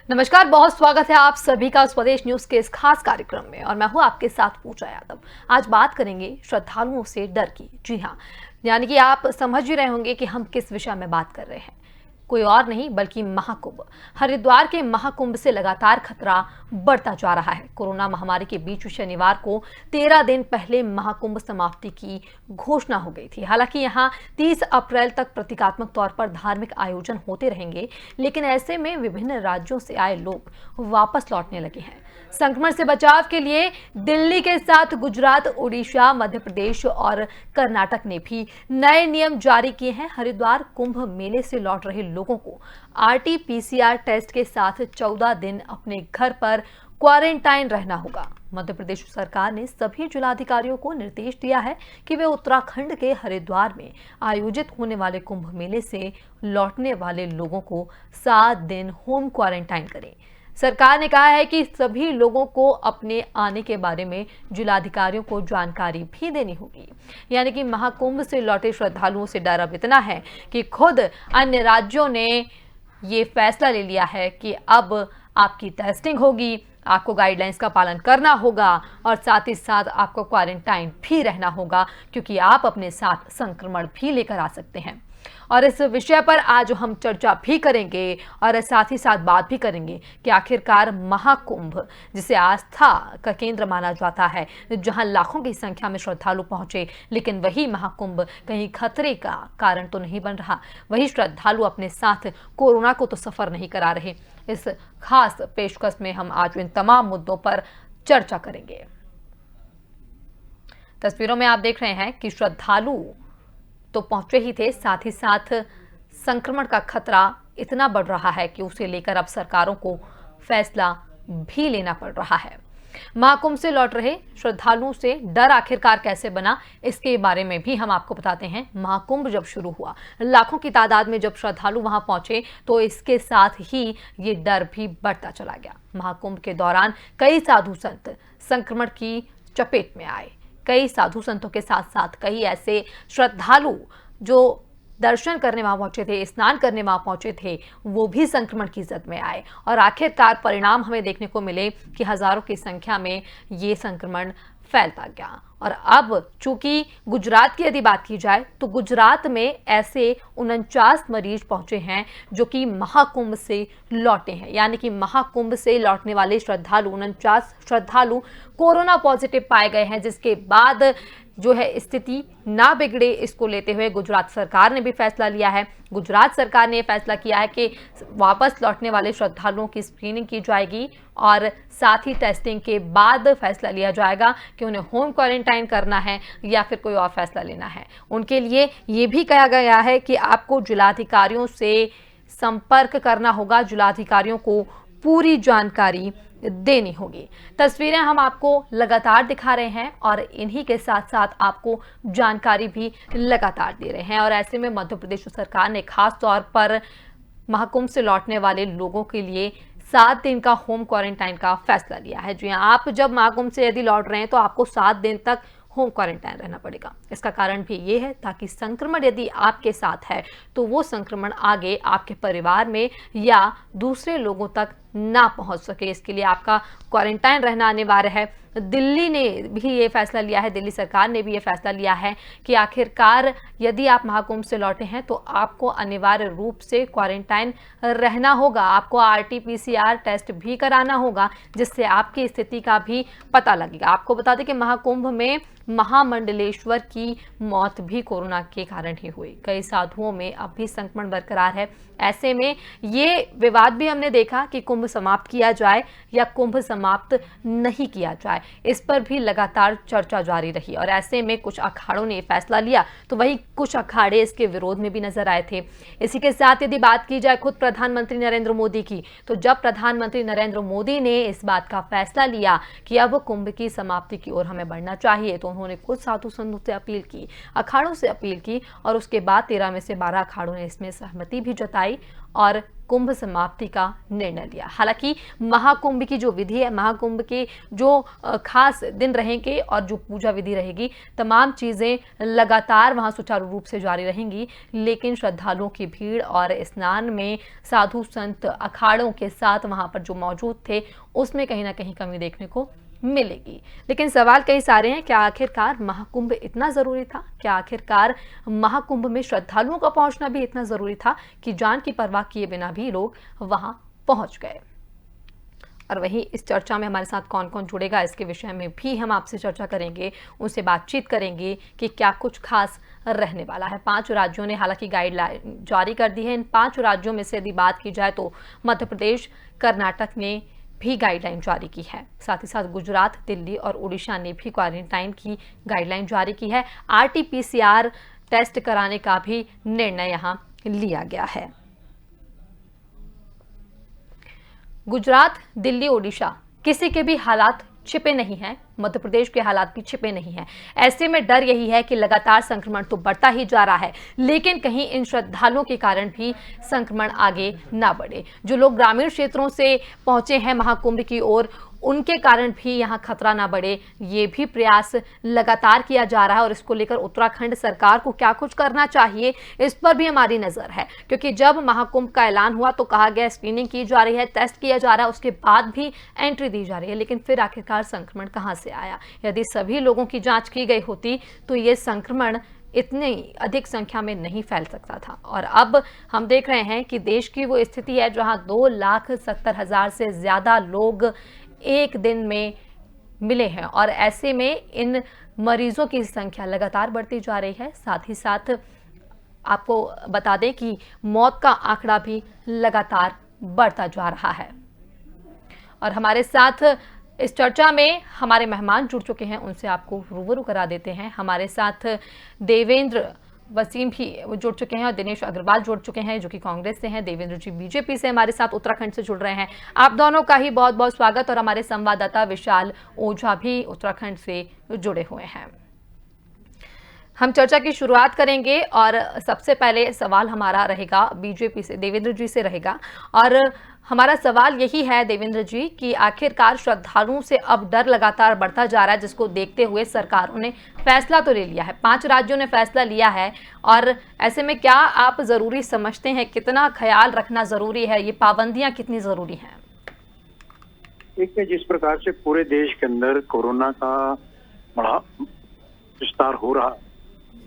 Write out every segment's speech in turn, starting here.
नमस्कार, बहुत स्वागत है आप सभी का स्वदेश न्यूज के इस खास कार्यक्रम में और मैं हूं आपके साथ पूजा यादव। आज बात करेंगे श्रद्धालुओं से डर की। जी हां, यानी कि आप समझ ही रहे होंगे कि हम किस विषय में बात कर रहे हैं। कोई और नहीं बल्कि महाकुंभ। हरिद्वार के महाकुंभ से लगातार खतरा बढ़ता जा रहा है। कोरोना महामारी के बीच शनिवार को 13 दिन पहले महाकुंभ समाप्ति की घोषणा हो गई थी। हालांकि यहां 30 अप्रैल तक प्रतीकात्मक तौर पर धार्मिक आयोजन होते रहेंगे, लेकिन ऐसे में विभिन्न राज्यों से आए लोग वापस लौटने लगे हैं। संक्रमण से बचाव के लिए दिल्ली के साथ गुजरात, उड़ीसा, मध्य प्रदेश और कर्नाटक ने भी नए नियम जारी किए हैं। हरिद्वार कुंभ मेले से लौट रहे लोगों को RT-PCR टेस्ट के साथ 14 दिन अपने घर पर क्वारंटाइन रहना होगा। मध्य प्रदेश सरकार ने सभी जिलाधिकारियों को निर्देश दिया है कि वे उत्तराखंड के हरिद्वार में आयोजित होने वाले कुंभ मेले से लौटने वाले लोगों को 7 दिन होम क्वारंटाइन करें। सरकार ने कहा है कि सभी लोगों को अपने आने के बारे में जिलाधिकारियों को जानकारी भी देनी होगी। यानी कि महाकुंभ से लौटे श्रद्धालुओं से डर अब इतना है कि खुद अन्य राज्यों ने ये फैसला ले लिया है कि अब आपकी टेस्टिंग होगी, आपको गाइडलाइंस का पालन करना होगा और साथ ही साथ आपको क्वारंटाइन भी रहना होगा, क्योंकि आप अपने साथ संक्रमण भी लेकर आ सकते हैं। और इस विषय पर आज हम चर्चा भी करेंगे और साथ ही साथ बात भी करेंगे कि आखिरकार महाकुंभ, जिसे आस्था का केंद्र माना जाता है, जहां लाखों की संख्या में श्रद्धालु पहुंचे, लेकिन वही महाकुंभ कहीं खतरे का कारण तो नहीं बन रहा। वही श्रद्धालु अपने साथ कोरोना को तो सफर नहीं करा रहे। इस खास पेशकश में हम आज इन तमाम मुद्दों पर चर्चा करेंगे। तस्वीरों में आप देख रहे हैं कि श्रद्धालु तो पहुंचे ही थे, साथ ही साथ संक्रमण का खतरा इतना बढ़ रहा है कि उसे लेकर अब सरकारों को फैसला भी लेना पड़ रहा है। महाकुंभ से लौट रहे श्रद्धालुओं से डर आखिरकार कैसे बना, इसके बारे में भी हम आपको बताते हैं। महाकुंभ जब शुरू हुआ, लाखों की तादाद में जब श्रद्धालु वहां पहुंचे, तो इसके साथ ही ये डर भी बढ़ता चला गया। महाकुंभ के दौरान कई साधु संत संक्रमण की चपेट में आए। कई साधु संतों के साथ साथ कई ऐसे श्रद्धालु जो दर्शन करने वहां पहुंचे थे, स्नान करने वहां पहुंचे थे, वो भी संक्रमण की जद में आए और आखिरकार परिणाम हमें देखने को मिले कि हजारों की संख्या में ये संक्रमण फैलता गया। और अब चूंकि गुजरात की यदि बात की जाए तो गुजरात में ऐसे 49 मरीज पहुंचे हैं जो कि महाकुंभ से लौटे हैं। यानी कि महाकुंभ से लौटने वाले श्रद्धालु 49 श्रद्धालु कोरोना पॉजिटिव पाए गए हैं, जिसके बाद जो है स्थिति ना बिगड़े, इसको लेते हुए गुजरात सरकार ने भी फैसला लिया है। गुजरात सरकार ने फैसला किया है कि वापस लौटने वाले श्रद्धालुओं की स्क्रीनिंग की जाएगी और साथ ही टेस्टिंग के बाद फैसला लिया जाएगा कि उन्हें होम क्वारंटाइन करना है या फिर कोई और फैसला लेना है। उनके लिए ये भी कहा गया है कि आपको जिलाधिकारियों से संपर्क करना होगा, जिलाधिकारियों को पूरी जानकारी देनी होगी। तस्वीरें हम आपको लगातार दिखा रहे हैं और इन्हीं के साथ साथ आपको जानकारी भी लगातार दे रहे हैं। और ऐसे में मध्य प्रदेश सरकार ने खास तौर पर महाकुंभ से लौटने वाले लोगों के लिए 7 दिन का होम क्वारंटाइन का फैसला लिया है। जी हाँ, आप जब महाकुंभ से यदि लौट रहे हैं तो आपको 7 दिन तक होम क्वारंटाइन रहना पड़ेगा। इसका कारण भी ये है ताकि संक्रमण यदि आपके साथ है तो वो संक्रमण आगे आपके परिवार में या दूसरे लोगों तक ना पहुंच सके। इसके लिए आपका क्वारंटाइन रहना अनिवार्य है। दिल्ली ने भी ये फैसला लिया है, दिल्ली सरकार ने भी ये फैसला लिया है कि आखिरकार यदि आप महाकुंभ से लौटे हैं तो आपको अनिवार्य रूप से क्वारंटाइन रहना होगा। आपको RT-PCR टेस्ट भी कराना होगा, जिससे आपकी स्थिति का भी पता लगेगा। आपको बता दें कि महाकुंभ में महामंडलेश्वर की मौत भी कोरोना के कारण ही हुई। कई साधुओं में अब भी संक्रमण बरकरार है। ऐसे में ये विवाद भी हमने देखा कि कुंभ समाप्त किया जाए या कुंभ समाप्त नहीं किया जाए, इस पर भी लगातार चर्चा जारी रही। और ऐसे में कुछ अखाड़ों ने फैसला लिया तो वही कुछ अखाड़े इसके विरोध में भी नजर आए थे। इसी के साथ यदि बात की जाए खुद प्रधानमंत्री नरेंद्र मोदी की, तो जब प्रधानमंत्री नरेंद्र मोदी ने इस बात का फैसला लिया कि अब कुंभ की समाप्ति की ओर हमें बढ़ना चाहिए, तो उन्होंने खुद साधु संतों से अपील की, अखाड़ों से अपील की और उसके बाद 13 में से 12 अखाड़ों ने इसमें सहमति भी जताई और कुंभ समाप्ति का निर्णय लिया। हालांकि महाकुंभ की जो विधि है, महाकुंभ के जो खास दिन रहेंगे और जो पूजा विधि रहेगी, तमाम चीजें लगातार वहां सुचारू रूप से जारी रहेंगी, लेकिन श्रद्धालुओं की भीड़ और स्नान में साधु संत अखाड़ों के साथ वहां पर जो मौजूद थे, उसमें कहीं ना कहीं कमी देखने को मिलेगी। लेकिन सवाल कई सारे हैं, क्या आखिरकार महाकुंभ इतना जरूरी था? क्या आखिरकार महाकुंभ में श्रद्धालुओं का पहुंचना भी इतना जरूरी था कि जान की परवाह किए बिना भी लोग वहां पहुंच गए? और वहीं इस चर्चा में हमारे साथ कौन कौन जुड़ेगा, इसके विषय में भी हम आपसे चर्चा करेंगे, उनसे बातचीत करेंगे कि क्या कुछ खास रहने वाला है। 5 राज्यों ने हालांकि गाइडलाइन जारी कर दी है। इन 5 राज्यों में से यदि बात की जाए तो मध्य प्रदेश, कर्नाटक ने भी गाइडलाइन जारी की है। साथ ही साथ गुजरात, दिल्ली और उड़ीसा ने भी क्वारंटाइन की गाइडलाइन जारी की है। RT-PCR टेस्ट कराने का भी निर्णय यहां लिया गया है। गुजरात, दिल्ली, उड़ीसा, किसी के भी हालात छिपे नहीं हैं, मध्य प्रदेश के हालात भी छिपे नहीं हैं। ऐसे में डर यही है कि लगातार संक्रमण तो बढ़ता ही जा रहा है, लेकिन कहीं इन श्रद्धालुओं के कारण भी संक्रमण आगे ना बढ़े। जो लोग ग्रामीण क्षेत्रों से पहुंचे हैं महाकुंभ की ओर, उनके कारण भी यहाँ खतरा ना बढ़े, ये भी प्रयास लगातार किया जा रहा है। और इसको लेकर उत्तराखंड सरकार को क्या कुछ करना चाहिए, इस पर भी हमारी नजर है, क्योंकि जब महाकुंभ का ऐलान हुआ तो कहा गया स्क्रीनिंग की जा रही है, टेस्ट किया जा रहा है, उसके बाद भी एंट्री दी जा रही है। लेकिन फिर आखिरकार संक्रमण कहाँ से आया? यदि सभी लोगों की जांच की गई होती तो ये संक्रमण इतनी अधिक संख्या में नहीं फैल सकता था। और अब हम देख रहे हैं कि देश की वो स्थिति है जहां 2,70,000 से ज्यादा लोग एक दिन में मिले हैं, और ऐसे में इन मरीजों की संख्या लगातार बढ़ती जा रही है। साथ ही साथ आपको बता दें कि मौत का आंकड़ा भी लगातार बढ़ता जा रहा है। और हमारे साथ इस चर्चा में हमारे मेहमान जुड़ चुके हैं, उनसे आपको रूबरू करा देते हैं। हमारे साथ देवेंद्र वसीम भी जुड़ चुके हैं और दिनेश अग्रवाल जुड़ चुके हैं, जो कि कांग्रेस से हैं। देवेंद्र जी बीजेपी से हमारे साथ उत्तराखंड से जुड़ रहे हैं। आप दोनों का ही बहुत बहुत स्वागत। और हमारे संवाददाता विशाल ओझा भी उत्तराखंड से जुड़े हुए हैं। हम चर्चा की शुरुआत करेंगे और सबसे पहले सवाल हमारा रहेगा बीजेपी से, देवेंद्र जी से रहेगा। और हमारा सवाल यही है देवेंद्र जी कि आखिरकार श्रद्धालुओं से अब डर लगातार बढ़ता जा रहा है, जिसको देखते हुए सरकारों ने फैसला तो ले लिया है, 5 राज्यों ने फैसला लिया है, और ऐसे में क्या आप जरूरी समझते हैं, कितना ख्याल रखना जरूरी है, ये पाबंदियां कितनी जरूरी हैं? देखिए, जिस प्रकार से पूरे देश के अंदर कोरोना का बड़ा विस्तार हो रहा है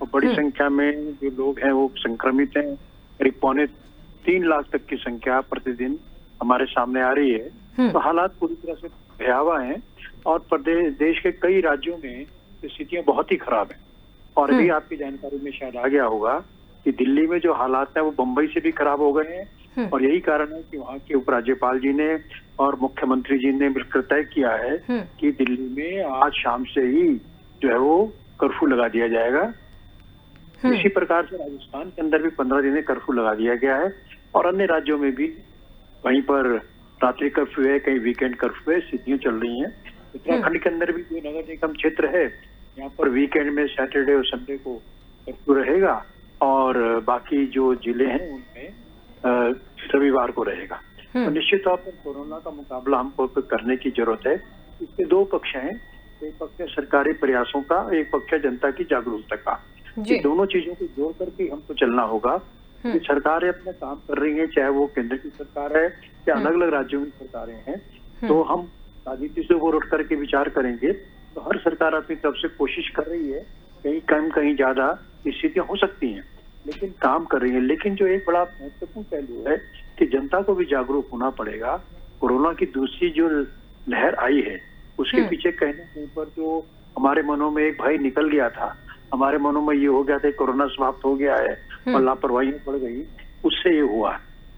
और बड़ी संख्या में जो लोग हैं वो संक्रमित हैं, करीब 2.25 लाख तक की संख्या प्रतिदिन हमारे सामने आ रही है, तो हालात पूरी तरह से भयावह हैं। और देश के कई राज्यों में स्थितियां बहुत ही खराब हैं। और अभी आपकी जानकारी में शायद आ गया होगा कि दिल्ली में जो हालात है वो बंबई से भी खराब हो गए हैं। और यही कारण है कि वहाँ के उपराज्यपाल जी ने और मुख्यमंत्री जी ने मिलकर तय किया है कि दिल्ली में आज शाम से ही जो है वो कर्फ्यू लगा दिया जाएगा। इसी प्रकार से राजस्थान के अंदर भी 15 दिन कर्फ्यू लगा दिया गया है, और अन्य राज्यों में भी वहीं पर रात्रि कर्फ्यू है, कहीं वीकेंड कर्फ्यू है, स्थितियां चल रही हैं। उत्तराखंड के अंदर भी जो नगर निगम क्षेत्र है, यहाँ पर वीकेंड में सैटरडे और संडे को कर्फ्यू रहेगा, और बाकी जो जिले हैं उनमें रविवार को रहेगा। तो निश्चित तौर पर कोरोना का मुकाबला हमको करने की जरूरत है। इसके 2 पक्ष हैं, एक पक्ष है सरकारी प्रयासों का, एक पक्ष है जनता की जागरूकता का। दोनों चीजों को जोड़ करके हमको चलना होगा। कि सरकारें अपना काम कर रही हैं, चाहे वो केंद्र की सरकार है या अलग अलग राज्यों की सरकारें हैं, तो हम राजनीति से ऊपर उठ करके विचार करेंगे तो हर सरकार अपनी तरफ से कोशिश कर रही है, कहीं कम कहीं ज्यादा स्थितियां हो सकती हैं, लेकिन काम कर रही है। लेकिन जो एक बड़ा महत्वपूर्ण पहलू है कि जनता को भी जागरूक होना पड़ेगा। कोरोना की दूसरी जो लहर आई है उसके पीछे कहीं न कहीं पर जो हमारे मनों में एक भय निकल गया था, हमारे मनों में ये हो गया था कोरोना समाप्त हो गया है और लापरवाही बढ़ गई, उससे ये हुआ।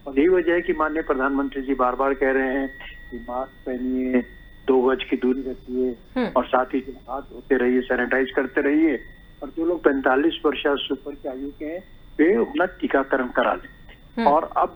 और यही वजह है कि माननीय प्रधानमंत्री जी बार बार कह रहे हैं कि मास्क पहनिए, 2 गज की दूरी रखिए, और साथ ही हाथ धोते रहिए, सैनिटाइज करते रहिए, और जो लोग 45 वर्ष या ऊपर की आयु के हैं वे अपना टीकाकरण करा लें। और अब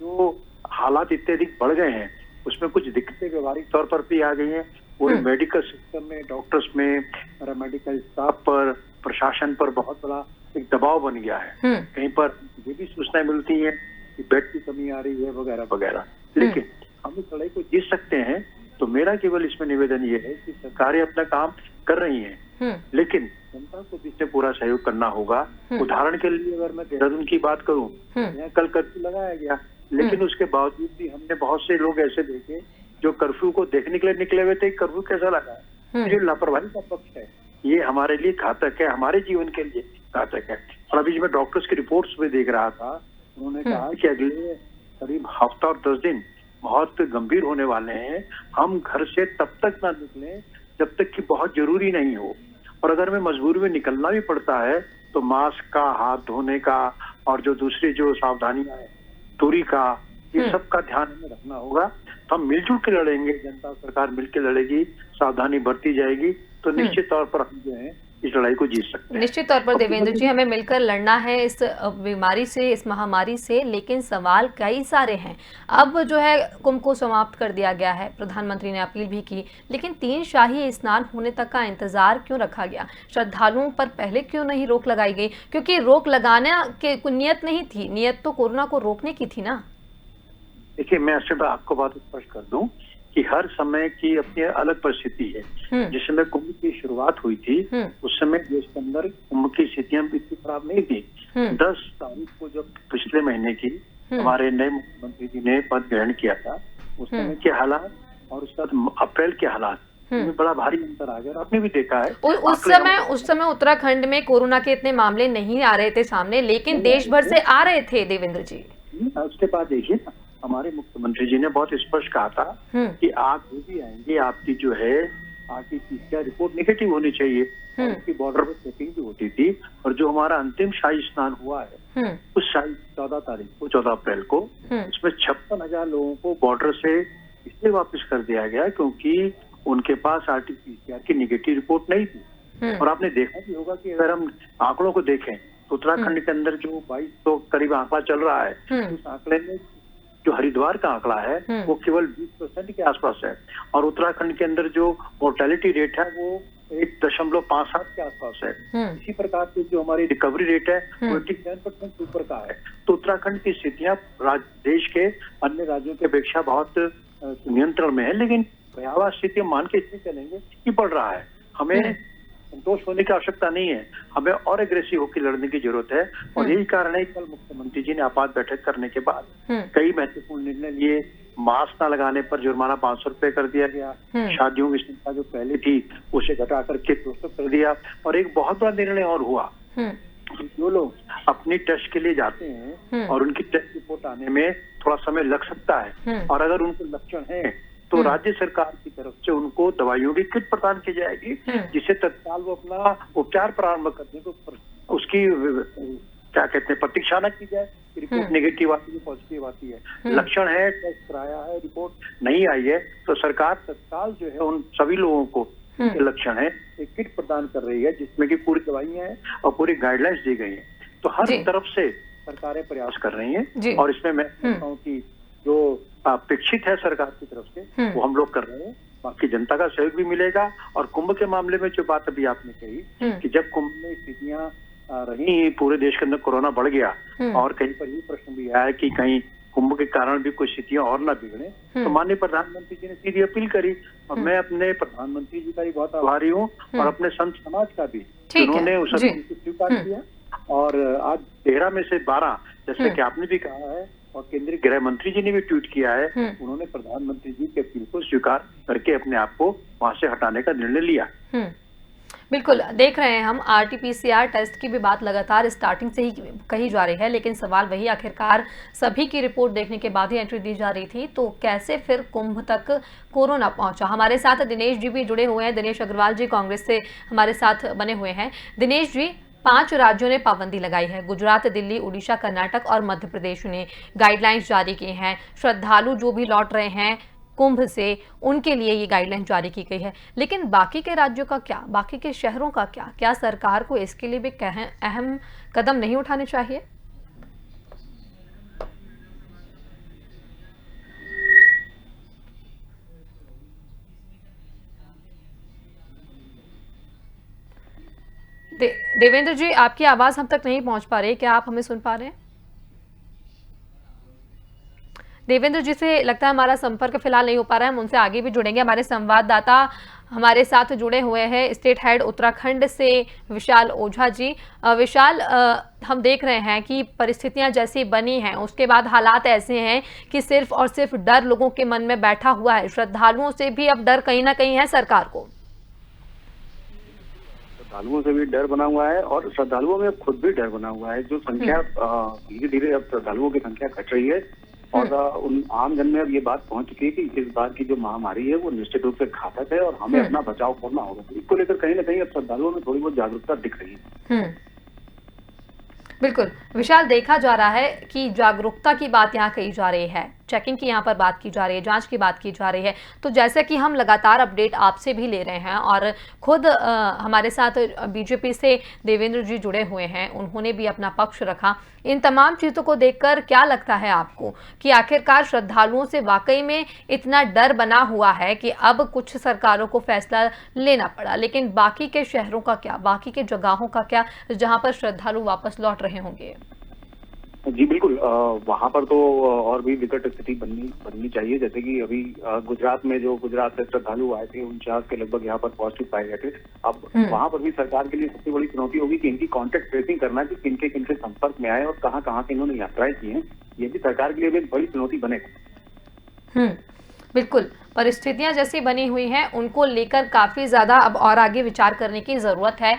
जो हालात इतने अधिक बढ़ गए हैं उसमें कुछ दिक्कतें व्यवहारिक तौर पर भी आ गई हैं। पूरे मेडिकल सिस्टम में, डॉक्टर्स में, पैरामेडिकल स्टाफ पर, प्रशासन पर बहुत बड़ा एक दबाव बन गया है। कहीं पर ये भी सूचनाएं मिलती हैं कि बेड की कमी आ रही है वगैरह वगैरह। लेकिन हम इस लड़ाई को जीत सकते हैं। तो मेरा केवल इसमें निवेदन ये है कि सरकारें अपना काम कर रही हैं, लेकिन जनता को भी इसमें पूरा सहयोग करना होगा। उदाहरण के लिए अगर मैं देहरादून की बात करूं, यहाँ कल कर्फ्यू लगाया गया, लेकिन उसके बावजूद भी हमने बहुत से लोग ऐसे देखे जो कर्फ्यू को देखने के लिए निकले हुए थे, कर्फ्यू कैसा लगा। जो लापरवाही का पक्ष है ये हमारे लिए घातक है, हमारे जीवन के लिए घातक है। और अभी मैं डॉक्टर्स की रिपोर्ट्स में देख रहा था, उन्होंने कहा कि अगले करीब हफ्ता और 10 दिन बहुत गंभीर होने वाले हैं। हम घर से तब तक ना निकलें जब तक कि बहुत जरूरी नहीं हो, और अगर हमें मजबूरी में निकलना भी पड़ता है तो मास्क का, हाथ धोने का और जो दूसरी जो सावधानियां हैं, दूरी का, ये सब का ध्यान हमें रखना होगा। तो हम मिलजुल के लड़ेंगे, जनता सरकार मिलकर लड़ेगी, सावधानी बरती जाएगी, तो निश्चित तौर पर हम जो है इस लड़ाई को जीत सकते हैं। निश्चित तौर पर देवेंद्र जी, हमें मिलकर लड़ना है इस बीमारी से, इस महामारी से, लेकिन सवाल कई सारे हैं। अब जो है कुंभ को समाप्त कर दिया गया है, प्रधानमंत्री ने अपील भी की, लेकिन 3 शाही स्नान होने तक का इंतजार क्यों रखा गया? श्रद्धालुओं पर पहले क्यों नहीं रोक लगाई गई? क्योंकि रोक लगाने की नियत नहीं थी, नियत तो कोरोना को रोकने की थी ना। देखिए, मैं आपको बात स्पष्ट कर दूं कि हर समय की अपनी अलग परिस्थिति है। जिस समय कुंभ की शुरुआत हुई थी उस समय देश के अंदर कुंभ की स्थितियां भी इतनी खराब नहीं थी। 10 तारीख को जब पिछले महीने की हमारे नए मुख्यमंत्री जी ने पद ग्रहण किया था, उस समय के हालात और उसके बाद अप्रैल के हालात में बड़ा भारी अंतर आ गया। और आपने भी देखा है उस समय उत्तराखंड में कोरोना के इतने मामले नहीं आ रहे थे सामने, लेकिन देश भर से आ रहे थे देवेंद्र जी। उसके बाद देखिए हमारे मुख्यमंत्री जी ने बहुत स्पष्ट कहा था कि आप जो भी आएंगे, आपकी जो है आपकी PCR रिपोर्ट नेगेटिव होनी चाहिए। उसकी बॉर्डर पर चेकिंग भी होती थी। और जो हमारा अंतिम शाही स्नान हुआ है उस शाही 14 तारीख को, 14 अप्रैल को, उसमें 56,000 लोगों को बॉर्डर से इसलिए वापस कर दिया गया क्योंकि उनके पास RT-PCR की नेगेटिव रिपोर्ट नहीं थी। और आपने देखा भी होगा कि अगर हम आंकड़ों को देखें तो उत्तराखंड के अंदर जो 2200 करीब आंकड़ा चल रहा है, उस आंकड़े में जो हरिद्वार का आंकड़ा है वो केवल 20% के आसपास है। और उत्तराखंड के अंदर जो मोर्टेलिटी रेट है वो 1.57 के आसपास है। इसी प्रकार से जो हमारी रिकवरी रेट है वो 87% ऊपर का है। तो उत्तराखंड की स्थितियां देश के अन्य राज्यों की अपेक्षा बहुत नियंत्रण में है, लेकिन भयावह स्थिति मान के इसलिए चलेंगे कि बढ़ रहा है। हमें संतोष होने की आवश्यकता नहीं है, हमें और एग्रेसिव होकर लड़ने की जरूरत है। और यही कारण है कल मुख्यमंत्री जी ने आपात बैठक करने के बाद कई महत्वपूर्ण निर्णय लिए। मास्क न लगाने पर जुर्माना 500 रुपए कर दिया गया। शादियों की संख्या जो पहले थी उसे घटा करके 200 कर दिया। और एक बहुत बड़ा निर्णय और हुआ, जो लोग अपनी टेस्ट के लिए जाते हैं और उनकी टेस्ट रिपोर्ट आने में थोड़ा समय लग सकता है, और अगर उनके लक्षण है तो राज्य सरकार की तरफ से उनको दवाइयों की किट प्रदान की जाएगी, जिससे तत्काल वो अपना उपचार प्रारंभ करने को उसकी क्या कहते हैं प्रतीक्षा न की जाए। रिपोर्ट नेगेटिव आती है, पॉजिटिव आती है, लक्षण है, टेस्ट कराया है, रिपोर्ट नहीं आई है, तो सरकार तत्काल जो है उन सभी लोगों को लक्षण है एक किट प्रदान कर रही है, जिसमें की पूरी दवाइयां हैं और पूरी गाइडलाइंस दी गई है। तो हर तरफ से सरकारें प्रयास कर रही हैं, और इसमें मैं कहता हूँ कि जो अपेक्षित है सरकार की तरफ से वो हम लोग कर रहे हैं। बाकी जनता का सहयोग भी मिलेगा। और कुंभ के मामले में जो बात अभी आपने कही कि जब कुंभ में स्थितियां रही, पूरे देश के अंदर कोरोना बढ़ गया, और कहीं पर ये प्रश्न भी आया कि कहीं कुंभ के कारण भी कुछ स्थितियां और ना बिगड़े, तो माननीय प्रधानमंत्री जी ने सीधी अपील करी। और मैं अपने प्रधानमंत्री जी का भी बहुत आभारी हूँ, और अपने संत समाज का भी, जिन्होंने उस अपील को स्वीकार किया। और आज 13 में से 12, जैसे कि आपने भी कहा है, और केंद्रीय गृह मंत्री जी ने भी ट्वीट किया है, उन्होंने प्रधानमंत्री जी के अपील को स्वीकार करके अपने आप को वहां से हटाने का निर्णय लिया। बिल्कुल, देख रहे हैं हम RT-PCR टेस्ट की भी बात लगातार स्टार्टिंग से ही कही जा रही है, लेकिन सवाल वही, आखिरकार सभी की रिपोर्ट देखने के बाद ही एंट्री दी जा रही थी, तो कैसे फिर कुंभ तक कोरोना पहुंचा? हमारे साथ दिनेश जी भी जुड़े हुए हैं। दिनेश अग्रवाल जी कांग्रेस से हमारे साथ बने हुए हैं। दिनेश जी, 5 राज्यों ने पाबंदी लगाई है, गुजरात, दिल्ली, उड़ीसा, कर्नाटक और मध्य प्रदेश ने गाइडलाइंस जारी की हैं। श्रद्धालु जो भी लौट रहे हैं कुंभ से, उनके लिए ये गाइडलाइन जारी की गई है, लेकिन बाकी के राज्यों का क्या, बाकी के शहरों का क्या? क्या सरकार को इसके लिए भी अहम कदम नहीं उठाने चाहिए? देवेंद्र जी, आपकी आवाज हम तक नहीं पहुंच पा रही, क्या आप हमें सुन पा रहे हैं? देवेंद्र जी से लगता है हमारा संपर्क फिलहाल नहीं हो पा रहा है, हम उनसे आगे भी जुड़ेंगे। हमारे संवाददाता हमारे साथ जुड़े हुए हैं स्टेट हेड उत्तराखंड से विशाल ओझा जी। विशाल, हम देख रहे हैं कि परिस्थितियां जैसी बनी हैं उसके बाद हालात ऐसे हैं कि सिर्फ और सिर्फ डर लोगों के मन में बैठा हुआ है। श्रद्धालुओं से भी अब डर कहीं ना कहीं है सरकार को। श्रद्धालुओं से भी डर बना हुआ है और श्रद्धालुओं में खुद भी डर बना हुआ है। जो संख्या धीरे धीरे अब श्रद्धालुओं की संख्या घट रही है और उन आम जन में अब ये बात पहुंच चुकी है कि इस बार की जो महामारी है वो निश्चित रूप से घातक है और हमें अपना बचाव करना होगा। इसको लेकर कहीं ना कहीं अब श्रद्धालुओं में थोड़ी बहुत जागरूकता दिख रही है। बिल्कुल विशाल, देखा जा रहा है कि जागरूकता की बात यहाँ कही जा रही है, चेकिंग की यहाँ पर बात की जा रही है, जांच की बात की जा रही है। तो जैसे कि हम लगातार अपडेट आपसे भी ले रहे हैं और खुद हमारे साथ बीजेपी से देवेंद्र जी जुड़े हुए हैं, उन्होंने भी अपना पक्ष रखा। इन तमाम चीज़ों को देखकर क्या लगता है आपको कि आखिरकार श्रद्धालुओं से वाकई में इतना डर बना हुआ है कि अब कुछ सरकारों को फैसला लेना पड़ा, लेकिन बाकी के शहरों का क्या, बाकी के जगहों का क्या जहां पर श्रद्धालु वापस लौट रहे होंगे? जी बिल्कुल, वहां पर तो और भी विकट स्थिति बननी चाहिए। जैसे कि अभी गुजरात से श्रद्धालु आए थे 49 के लगभग यहाँ पर पॉजिटिव पाए गए थे। अब वहां पर भी सरकार के लिए सबसे बड़ी चुनौती होगी कि इनकी कॉन्टेक्ट ट्रेसिंग करना, कि किनके किनके संपर्क में आए और कहाँ कहाँ से इन्होंने यात्राएं की हैं। ये भी सरकार के लिए भी एक बड़ी चुनौती बनेगा। बिल्कुल, परिस्थितियां जैसी बनी हुई हैं उनको लेकर काफ़ी ज़्यादा अब और आगे विचार करने की ज़रूरत है।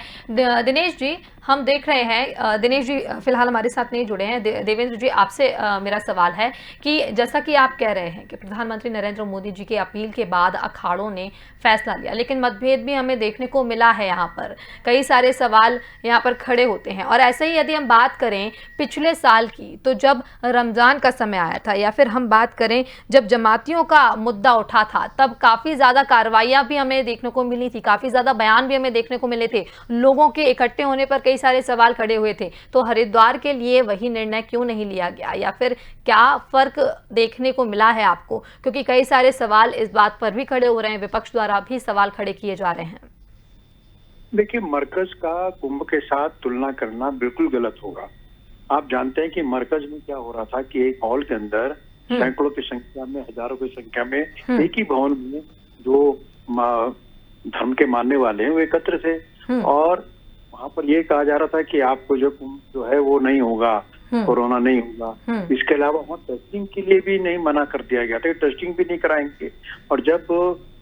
दिनेश जी, हम देख रहे हैं, दिनेश जी फिलहाल हमारे साथ नहीं जुड़े हैं। देवेंद्र जी, आपसे मेरा सवाल है कि जैसा कि आप कह रहे हैं कि प्रधानमंत्री नरेंद्र मोदी जी की अपील के बाद अखाड़ों ने फैसला लिया, लेकिन मतभेद भी हमें देखने को मिला है। यहाँ पर कई सारे सवाल यहाँ पर खड़े होते हैं। और ऐसे ही यदि हम बात करें पिछले साल की, तो जब रमज़ान का समय आया था, या फिर हम बात करें जब जमातियों का मुद्दा उठा था, तब काफ़ी ज़्यादा कार्रवाइयाँ भी हमें देखने को मिली थी, काफ़ी ज़्यादा बयान भी हमें देखने को मिले थे, लोगों के इकट्ठे होने पर कई सारे सवाल खड़े हुए थे। तो हरिद्वार के लिए वही निर्णय क्यों नहीं लिया गया, या फिर क्या फर्क देखने को मिला है आपको? क्योंकि कई सारे सवाल इस बात पर भी खड़े हो रहे हैं, विपक्ष द्वारा भी सवाल खड़े किए जा रहे हैं। देखिए, मरकज का कुंभ के साथ तुलना करना बिल्कुल गलत होगा। आप जानते हैं कि मरकज में क्या हो रहा था कि एक हॉल के अंदर सैकड़ों की संख्या में, हजारों की संख्या में एक ही भवन में जो धर्म के मानने वाले हैं वो एकत्र थे और वहां पर ये कहा जा रहा था कि आपको जो है वो नहीं होगा, कोरोना नहीं होगा। इसके अलावा वहाँ टेस्टिंग के लिए भी नहीं मना कर दिया गया था, टेस्टिंग भी नहीं कराएंगे। और जब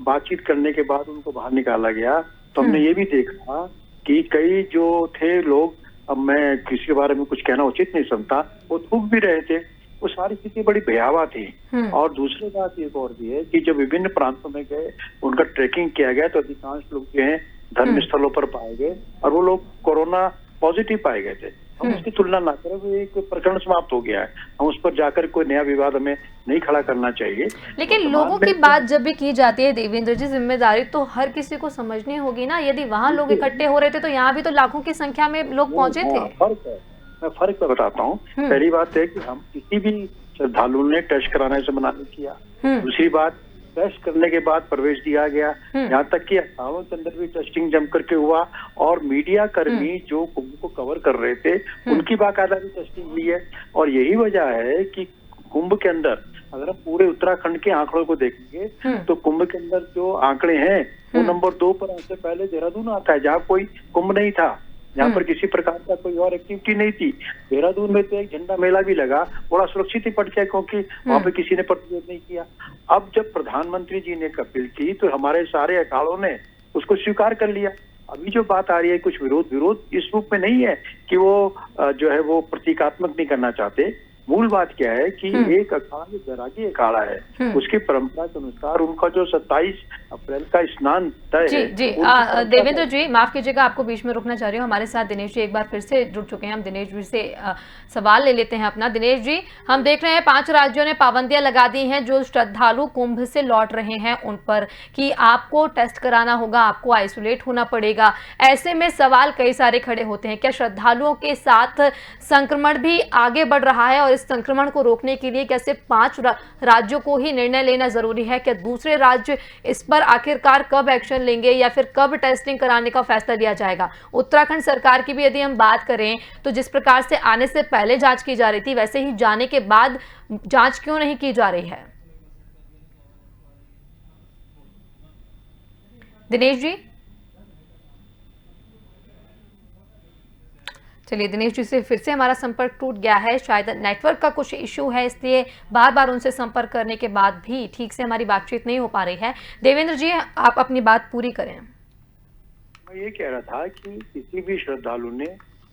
बातचीत करने के बाद उनको बाहर निकाला गया तो हमने ये भी देखा कि कई जो थे लोग, अब मैं किसी के बारे में कुछ कहना उचित नहीं समझता, वो थूक भी रहे थे। वो सारी स्थिति बड़ी भयावह थी। और दूसरी बात एक और भी है कि जब विभिन्न प्रांतों में गए, उनका ट्रैकिंग किया गया तो अधिकांश लोग जो हैं धर्म स्थलों पर पाए गए और वो लोग कोरोना पॉजिटिव पाए गए थे। हम उसकी तुलना ना करें, वो एक प्रकरण समाप्त हो गया है, हम उस पर जाकर कोई नया विवाद हमें नहीं खड़ा करना चाहिए। लेकिन तो लोगों की बात जब भी की जाती है देवेंद्र जी, जिम्मेदारी तो हर किसी को समझनी होगी ना। यदि वहाँ लोग इकट्ठे हो रहे थे तो यहाँ भी तो लाखों की संख्या में लोग पहुंचे थे। फर्क है, मैं फर्क तो बताता हूँ। पहली बात है कि हम किसी भी श्रद्धालु ने टेस्ट कराने से मना नहीं किया। दूसरी बात, टेस्ट करने के बाद प्रवेश दिया गया। यहाँ तक कि अखाड़ों के अंदर भी टेस्टिंग जम करके हुआ और मीडिया कर्मी जो कुंभ को कवर कर रहे थे उनकी बाकायदा भी टेस्टिंग हुई है। और यही वजह है कि कुंभ के अंदर अगर हम पूरे उत्तराखंड के आंकड़ों को देखेंगे तो कुंभ के अंदर जो आंकड़े हैं वो नंबर 2 पर आने से पहले देहरादून आता है, जहाँ कोई कुंभ नहीं था, यहाँ पर किसी प्रकार का कोई और एक्टिविटी नहीं थी। देहरादून में तो एक झंडा मेला भी लगा, बड़ा सुरक्षित ही पड़ गया क्योंकि वहाँ पे किसी ने प्रतिरोध नहीं किया। अब जब प्रधानमंत्री जी ने अपील की तो हमारे सारे अखाड़ों ने उसको स्वीकार कर लिया। अभी जो बात आ रही है कुछ विरोध इस रूप में नहीं है कि वो जो है वो प्रतीकात्मक नहीं करना चाहते। मूल बात क्या है कि एक अखाड़ा जो बैरागी अखाड़ा है उसकी परंपरा के अनुसार उनका जो 27 अप्रैल का स्नान तय है। जी देवेंद्र जी, माफ कीजिएगा, आपको बीच में रुकना चाह रही हूँ। हमारे साथ दिनेश जी एक बार फिर से जुड़ चुके हैं, हम दिनेश जी से सवाल ले लेते हैं अपना। दिनेश जी, हम देख रहे हैं 5 राज्यों ने पाबंदियां लगा दी हैं जो श्रद्धालु कुंभ से लौट रहे हैं उन पर, कि आपको टेस्ट कराना होगा, आपको आइसोलेट होना पड़ेगा। ऐसे में सवाल कई सारे खड़े होते हैं, क्या श्रद्धालुओं के साथ संक्रमण भी आगे बढ़ रहा है और इस संक्रमण को रोकने के लिए क्या सिर्फ 5 राज्यों को ही निर्णय लेना जरूरी है? क्या दूसरे राज्य इस पर आखिरकार कब एक्शन लेंगे या फिर कब टेस्टिंग कराने का फैसला लिया जाएगा? उत्तराखंड सरकार की भी यदि हम बात करें तो जिस प्रकार से आने से पहले जांच की जा रही थी, वैसे ही जाने के बाद जांच क्यों नहीं की जा रही है? दिनेश जी, चलिए दिनेश जी से फिर से हमारा संपर्क टूट गया है। शायद नेटवर्क का कुछ इशू है, इसलिए बार बार उनसे संपर्क करने के बाद भी ठीक से हमारी बातचीत नहीं हो पा रही है। देवेंद्र जी, आप अपनी बात पूरी करें। मैं ये कह रहा था कि किसी भी श्रद्धालु ने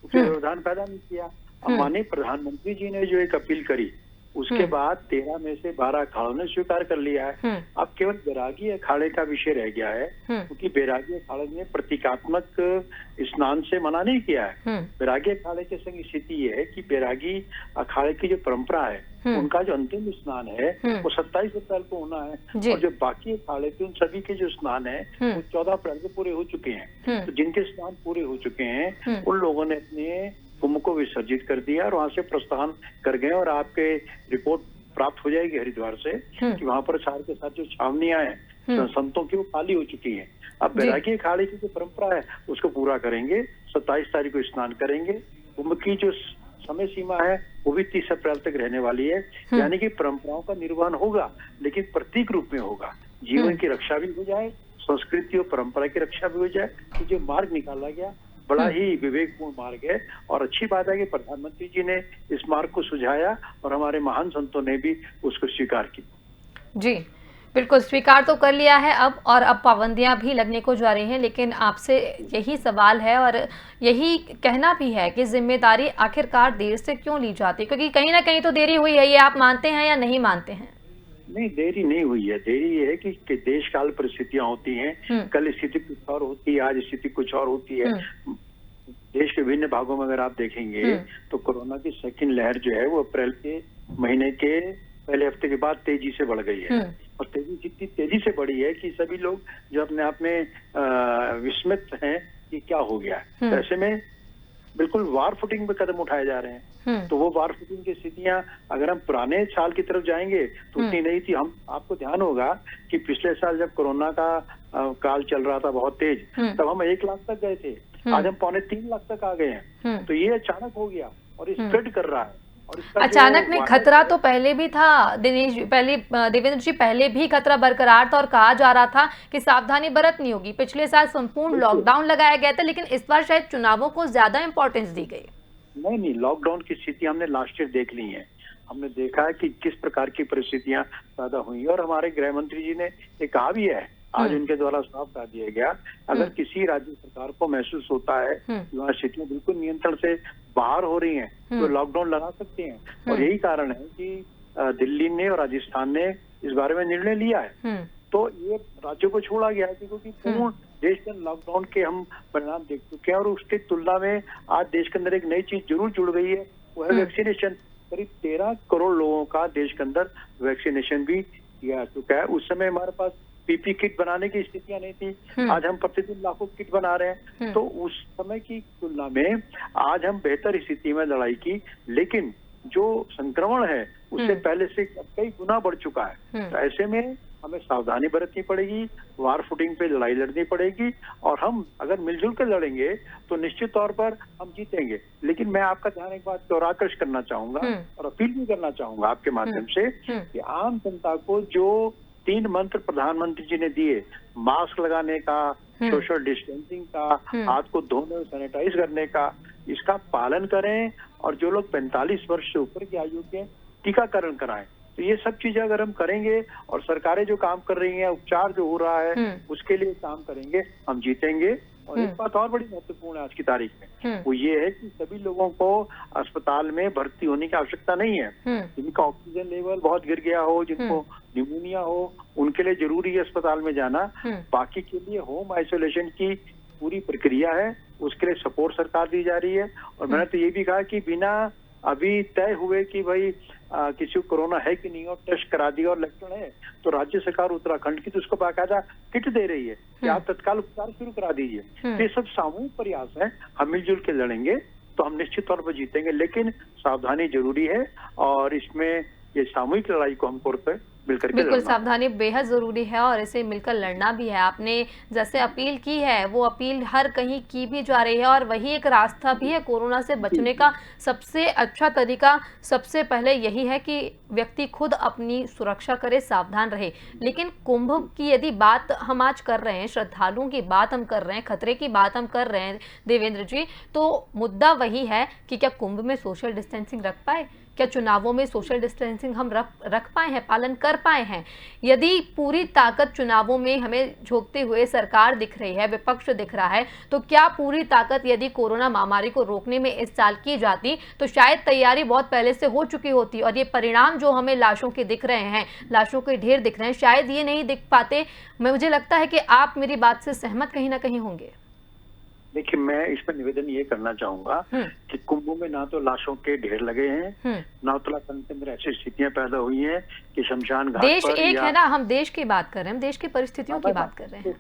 उसे व्यवधान पैदा नहीं किया। अब माननीय प्रधानमंत्री जी ने जो एक अपील करी, उसके बाद 13 में से 12 अखाड़ों ने स्वीकार कर लिया है। अब केवल बैरागी अखाड़े का विषय रह गया है, क्योंकि बैरागी अखाड़े ने प्रतीकात्मक स्नान से मना नहीं किया है। बैरागी अखाड़े के संग स्थिति ये है कि बैरागी अखाड़े की जो परंपरा है, उनका जो अंतिम स्नान है वो 27 अप्रैल को होना है, और जो बाकी अखाड़े के उन सभी के जो स्नान है वो 14 अप्रैल को पूरे हो चुके हैं। तो जिनके स्नान पूरे हो चुके हैं उन लोगों ने अपने कुंभ को विसर्जित कर दिया और वहां से प्रस्थान कर गए, और आपके रिपोर्ट प्राप्त हो जाएगी हरिद्वार से कि वहां पर सार के साथ जो छावनियां हैं संतों की वो खाली हो चुकी हैं। अब बैरागी अखाड़े की जो परंपरा है उसको पूरा करेंगे। 27 तारीख को स्नान करेंगे। कुंभ की जो समय सीमा है वो भी 30 अप्रैल तक रहने वाली है। यानी कि परंपराओं का निर्वहन होगा, लेकिन प्रतीक रूप में होगा। जीवन की रक्षा भी हो जाए, संस्कृति और परंपरा की रक्षा भी हो जाए। तो जो मार्ग निकाला गया बड़ा ही विवेकपूर्ण मार्ग है, और अच्छी बात है कि प्रधानमंत्री जी ने इस मार्ग को सुझाया और हमारे महान संतों ने भी उसको स्वीकार किया। जी बिल्कुल, स्वीकार तो कर लिया है और अब पाबंदियां भी लगने को जा रही हैं, लेकिन आपसे यही सवाल है और यही कहना भी है कि जिम्मेदारी आखिरकार देर से क्यों ली जाती है? क्योंकि कहीं ना कहीं तो देरी हुई है, ये आप मानते हैं या नहीं मानते हैं? नहीं, देरी नहीं हुई है। देरी ये है कि देश काल परिस्थितियां होती हैं। कल स्थिति कुछ और होती है, आज स्थिति कुछ और होती है। देश के विभिन्न भागों में अगर आप देखेंगे तो कोरोना की सेकंड लहर जो है वो अप्रैल के महीने के पहले हफ्ते के बाद तेजी से बढ़ गई है, और इतनी तेजी से बढ़ी है कि सभी लोग जो अपने आप में विस्मित हैं कि क्या हो गया है। तो ऐसे में बिल्कुल वार फुटिंग पे कदम उठाए जा रहे हैं। तो वो वार फुटिंग की स्थितियां अगर हम पुराने साल की तरफ जाएंगे तो उतनी नहीं थी। हम आपको ध्यान होगा कि पिछले साल जब कोरोना का काल चल रहा था बहुत तेज, तब हम 1 लाख तक गए थे। आज हम 2.25 लाख तक आ गए हैं। तो ये अचानक हो गया और स्प्रेड कर रहा है। अचानक नहीं, खतरा तो पहले भी था दिनेश, देवेंद्र जी, पहले भी खतरा बरकरार था और कहा जा रहा था कि सावधानी बरतनी होगी। पिछले साल संपूर्ण लॉकडाउन लगाया गया था, लेकिन इस बार शायद चुनावों को ज्यादा इंपॉर्टेंस दी गई। नहीं, लॉकडाउन की स्थिति हमने लास्ट ईयर देख ली है। हमने देखा है कि किस प्रकार की परिस्थितियां पैदा हुई, और हमारे गृह मंत्री जी ने ये कहा भी है, आज उनके द्वारा साफ कहा दिया गया, अगर किसी राज्य सरकार को महसूस होता है कि वहाँ स्थितियां बिल्कुल नियंत्रण से बाहर हो रही हैं तो लॉकडाउन लगा सकते हैं। और यही कारण है कि दिल्ली ने और राजस्थान ने इस बारे में निर्णय लिया है। तो ये राज्यों को छोड़ा गया है, क्योंकि पूर्ण देश के लॉकडाउन के हम परिणाम देख चुके हैं, और उसकी तुलना में आज देश के अंदर एक नई चीज जरूर जुड़ गई है, वो है वैक्सीनेशन। करीब 13 करोड़ लोगों का देश के अंदर वैक्सीनेशन भी किया चुका है। उस समय हमारे पास पीपी किट बनाने की स्थितियां नहीं थी, आज हम प्रतिदिन लाखों किट बना रहे हैं। तो उस समय की तुलना में आज हम बेहतर स्थिति में लड़ाई की, लेकिन जो संक्रमण है उससे पहले से कई गुना बढ़ चुका है। तो ऐसे में हमें सावधानी बरतनी पड़ेगी, वार फुटिंग पे लड़ाई लड़नी पड़ेगी, और हम अगर मिलजुल कर लड़ेंगे तो निश्चित तौर पर हम जीतेंगे। लेकिन मैं आपका ध्यान एक बात और आकर्षित करना चाहूंगा और अपील भी करना चाहूंगा आपके माध्यम से कि आम जनता को जो 3 मंत्र प्रधानमंत्री जी ने दिए, मास्क लगाने का, सोशल डिस्टेंसिंग का, हाथ को धोने सैनिटाइज करने का, इसका पालन करें, और जो लोग 45 वर्ष से ऊपर की आयु के टीकाकरण कराएं। तो ये सब चीजें अगर हम करेंगे और सरकारें जो काम कर रही हैं, उपचार जो हो रहा है उसके लिए काम करेंगे, हम जीतेंगे। और एक बात और बड़ी महत्वपूर्ण है आज की तारीख में, वो ये है कि सभी लोगों को अस्पताल में भर्ती होने की आवश्यकता नहीं है। जिनका ऑक्सीजन लेवल बहुत गिर गया हो, जिनको निमोनिया हो, उनके लिए जरूरी है अस्पताल में जाना। बाकी के लिए होम आइसोलेशन की पूरी प्रक्रिया है, उसके लिए सपोर्ट सरकार दी जा रही है। और मैंने तो ये भी कहा कि बिना अभी तय हुए कि भाई किसी को कोरोना है कि नहीं और टेस्ट करा दिया और लक्षण है, तो राज्य सरकार उत्तराखंड की तो उसको बाकायदा किट दे रही है कि आप तत्काल उपचार शुरू करा दीजिए। तो ये सब सामूहिक प्रयास है, हम मिलजुल के लड़ेंगे तो हम निश्चित तौर पर जीतेंगे, लेकिन सावधानी जरूरी है और इसमें ये सामूहिक लड़ाई को हमको मिलकर के बिल्कुल, लड़ना। सावधानी बेहद ज़रूरी है और इसे मिलकर लड़ना भी है। आपने जैसे अपील की है, वो अपील हर कहीं की भी जा रही है और वही एक रास्ता भी है कोरोना से बचने का। सबसे अच्छा तरीका सबसे पहले यही है कि व्यक्ति खुद अपनी सुरक्षा करे, सावधान रहे। लेकिन कुंभ की यदि बात हम आज कर रहे हैं, श्रद्धालुओं की बात हम कर रहे हैं, खतरे की बात हम कर रहे हैं देवेंद्र जी, तो मुद्दा वही है कि क्या कुंभ में सोशल डिस्टेंसिंग रख पाए? क्या चुनावों में सोशल डिस्टेंसिंग हम रख पाए हैं, पालन कर पाए हैं? यदि पूरी ताकत चुनावों में हमें झोंकते हुए सरकार दिख रही है, विपक्ष दिख रहा है, तो क्या पूरी ताकत यदि कोरोना महामारी को रोकने में इस साल की जाती तो शायद तैयारी बहुत पहले से हो चुकी होती और ये परिणाम जो हमें लाशों के दिख रहे हैं, लाशों के ढेर दिख रहे हैं, शायद ये नहीं दिख पाते। मुझे लगता है कि आप मेरी बात से सहमत कहीं ना कहीं होंगे। देखिए, मैं इस पर निवेदन ये करना चाहूंगा कि कुंभ में ना तो लाशों के ढेर लगे हैं, ना उत्तराखंड के अंदर ऐसी स्थितियां पैदा हुई हैं कि शमशान घाट देश पर एक है ना, हम देश की बात कर रहे हैं, हम देश की परिस्थितियों की बात कर रहे हैं।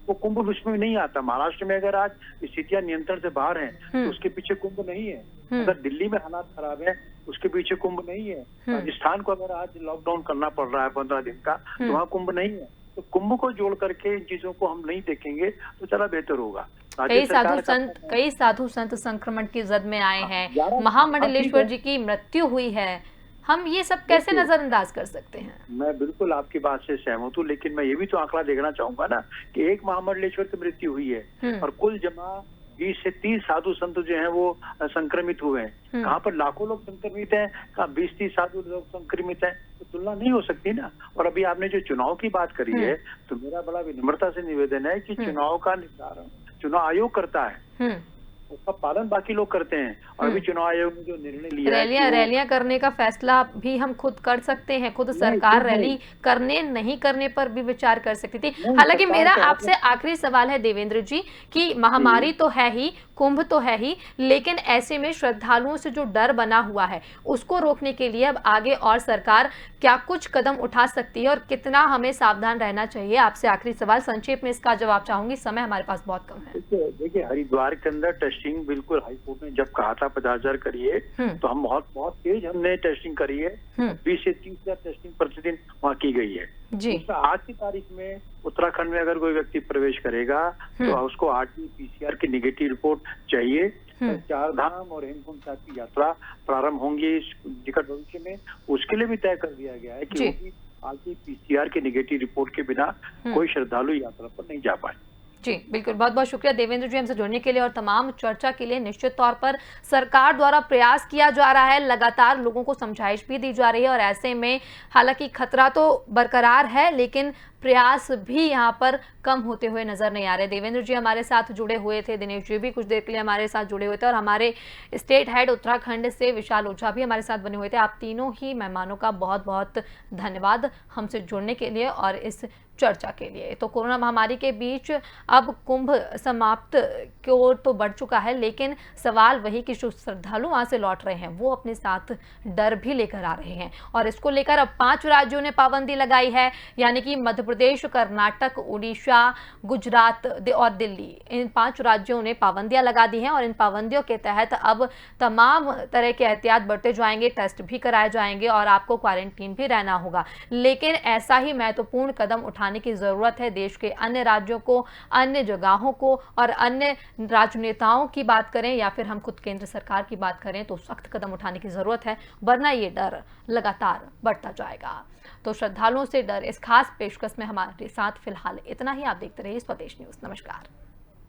तो कुंभ उसमें नहीं आता। महाराष्ट्र में अगर आज स्थितियां नियंत्रण से बाहर हैं तो उसके पीछे कुंभ नहीं है। अगर दिल्ली में हालात खराब है उसके पीछे कुंभ नहीं है। राजस्थान को अगर आज लॉकडाउन करना पड़ रहा है 15 दिन का, तो वहाँ कुंभ नहीं है। तो कुंभ को जोड़ करके इन चीजों को हम नहीं देखेंगे तो ज्यादा बेहतर होगा। कई साधु संत संक्रमण की जद में आए हैं, महामंडलेश्वर जी की मृत्यु हुई है, हम ये सब कैसे नजरअंदाज कर सकते हैं? मैं बिल्कुल आपकी बात से सहमत हूँ, लेकिन मैं ये भी तो आंकड़ा देखना चाहूंगा ना कि एक महामंडलेश्वर की मृत्यु हुई है और कुल जमा 20 से 30 साधु संत जो हैं वो संक्रमित हुए हैं। कहाँ पर लाखों लोग संक्रमित हैं, कहाँ 20-30 साधु लोग संक्रमित हैं, तो तुलना नहीं हो सकती ना। और अभी आपने जो चुनाव की बात करी है, तो मेरा बड़ा विनम्रता से निवेदन है कि चुनाव का निर्धारण चुनाव आयोग करता है, उसका पालन बाकी लोग करते हैं। और अभी चुनाव आयोग ने जो निर्णय लिया रैलियां करने का फैसला भी हम खुद कर सकते हैं, खुद सरकार रैली करने नहीं करने पर भी विचार कर सकती थी। हालांकि मेरा आपसे आखिरी सवाल है देवेंद्र जी कि महामारी तो है ही, कुंभ तो है ही, लेकिन ऐसे में श्रद्धालुओं से जो डर बना हुआ है उसको रोकने के लिए अब आगे और सरकार क्या कुछ कदम उठा सकती है और कितना हमें सावधान रहना चाहिए? आपसे आखिरी सवाल, संक्षेप में इसका जवाब चाहूंगी, समय हमारे पास बहुत कम है। देखिए, हरिद्वार के अंदर टेस्टिंग बिल्कुल हाईकोर्ट ने जब कहा था 50,000 करिए, तो हम बहुत तेज हमने टेस्टिंग करी है। 20 से 30,000 टेस्टिंग प्रतिदिन वहाँ की गई है जी। आज की तारीख में उत्तराखंड में अगर कोई व्यक्ति प्रवेश करेगा तो उसको RT-PCR की नेगेटिव रिपोर्ट चाहिए। 4 धाम और हेमकुंड साहिब की यात्रा प्रारंभ होंगी निकट भविष्य में, उसके लिए भी तय कर दिया गया है कि RT-PCR की नेगेटिव रिपोर्ट के बिना कोई श्रद्धालु यात्रा पर नहीं जा पाए। जी बिल्कुल, बहुत बहुत शुक्रिया देवेंद्र जी हमसे जुड़ने के लिए और तमाम चर्चा के लिए। निश्चित तौर पर सरकार द्वारा प्रयास किया जा रहा है, लगातार लोगों को समझाइश भी दी जा रही है और ऐसे में हालांकि खतरा तो बरकरार है लेकिन प्रयास भी यहाँ पर कम होते हुए नजर नहीं आ रहे। देवेंद्र जी हमारे साथ जुड़े हुए थे, दिनेश जी भी कुछ देर के लिए हमारे साथ जुड़े हुए थे और हमारे स्टेट हेड उत्तराखंड से विशाल ओझा भी हमारे साथ बने हुए थे। आप तीनों ही मेहमानों का बहुत बहुत धन्यवाद हमसे जुड़ने के लिए और इस चर्चा के लिए। तो कोरोना महामारी के बीच अब कुंभ समाप्त की ओर तो बढ़ चुका है, लेकिन सवाल वही कि जो श्रद्धालु वहां से लौट रहे हैं वो अपने साथ डर भी लेकर आ रहे हैं और इसको लेकर अब 5 राज्यों ने पाबंदी लगाई है, यानी कि मध्य प्रदेश, कर्नाटक, उड़ीसा, गुजरात और दिल्ली, इन 5 राज्यों ने पाबंदियां लगा दी हैं और इन पाबंदियों के तहत अब तमाम तरह के एहतियात बरते जाएंगे, टेस्ट भी कराए जाएंगे और आपको क्वारंटीन भी रहना होगा। लेकिन ऐसा ही महत्वपूर्ण कदम उठाने की जरूरत है। देश के अन्य राज्यों को, अन्य जगहों को और अन्य राजनेताओं की बात करें या फिर हम खुद केंद्र सरकार की बात करें तो सख्त कदम उठाने की जरूरत है, वरना ये डर लगातार बढ़ता जाएगा। तो श्रद्धालुओं से डर, इस खास पेशकश में हमारे साथ फिलहाल इतना ही। आप देखते रहिए स्वदेश न्यूज। नमस्कार।